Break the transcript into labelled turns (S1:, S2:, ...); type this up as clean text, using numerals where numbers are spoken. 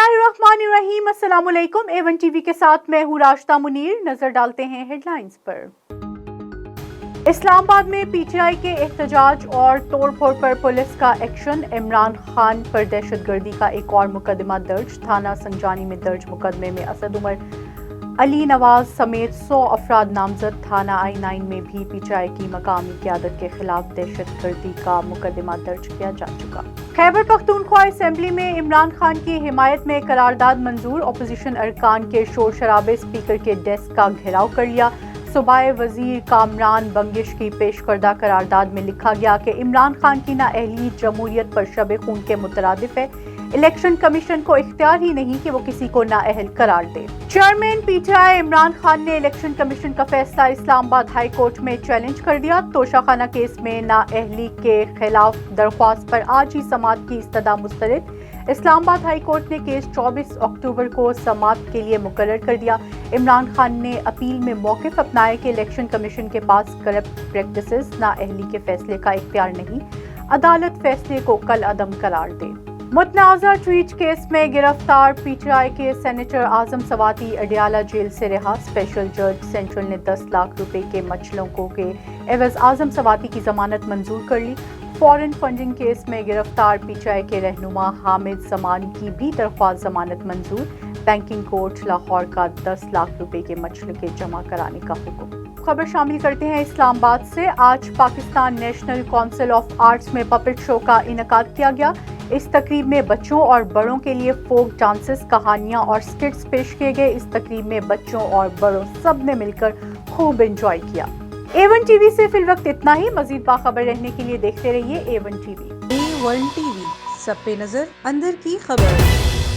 S1: बिस्मिल्लाहिर्रहमानिर्रहीम। अस्सलाम वालेकुम। A1 टीवी के साथ मैं हूँ राशिदा मुनीर। नजर डालते हैं हेडलाइंस पर। इस्लामाबाद में पीटीआई के एहतजाज और तोड़फोड़ पर पुलिस का एक्शन। इमरान खान पर दहशतगर्दी का एक और मुकदमा दर्ज। थाना संजानी में दर्ज मुकदमे में असद उमर, अली नवाज समेत 100 अफराद नामजद। थाना I9 में भी पीटीआई की मकामी क़यादत के खिलाफ दहशतगर्दी का मुकदमा दर्ज किया जा चुका। खैबर पख्तूनख्वा असेंबली में इमरान खान की हिमायत में करारदाद मंजूर। अपोजिशन अरकान के शोर शराबे स्पीकर के डेस्क का घेराव कर लिया। सूबाई वजीर कामरान बंगिश की पेश करदा करारदाद में लिखा गया कि इमरान खान की नाअहली जमहूरियत पर शब खून के मुतरादिफ है। इलेक्शन कमीशन को इख्तियार ही नहीं कि वो किसी को नाअहल करार दे। चेयरमैन पीटीआई इमरान खान ने इलेक्शन कमीशन का फैसला इस्लामाबाद हाई कोर्ट में चैलेंज कर दिया। तोशाखाना केस में नाअहली के खिलाफ दरख्वास्त पर आज ही समाअत की इस्तदा मुस्तरद। इस्लामाबाद हाई कोर्ट ने केस 24 अक्टूबर को समाअत के लिए मुकर्रर कर दिया। इमरान खान ने अपील में मौक़िफ़ अपनाया कि इलेक्शन कमीशन के पास करप्ट प्रैक्टिसेस नाअहली के फैसले का इख्तियार नहीं, अदालत फैसले को कल अदम करार दे। मुतनाज़ा ट्वीट केस में गिरफ्तार पीटीआई के सेनेटर आजम सवाती अडियाला जेल से रिहा। स्पेशल जज सेंट्रल ने 10 लाख रुपए के मचलों के एवज आजम सवाती की जमानत मंजूर कर ली। फॉरेन फंडिंग केस में गिरफ्तार पीटीआई के रहनुमा हामिद जमान की भी दरख्वास्त जमानत मंजूर। बैंकिंग कोर्ट लाहौर का 10 लाख रुपए के मचल के जमा कराने का हुक्म। खबर शामिल करते हैं इस्लामाबाद से। आज Pakistan national council of arts में पपेट शो का इनेकाद किया गया। इस तकरीब में बच्चों और बड़ों के लिए फोक डांसेस, कहानियां और स्किट्स पेश किए गए। इस तकरीब में बच्चों और बड़ों सब ने मिलकर खूब एंजॉय किया। A1 टीवी से फिल वक्त इतना ही। मजीद बाखबर रहने के लिए देखते रहिए A1 टीवी।
S2: A1 टीवी, सब पे नजर, अंदर की खबर।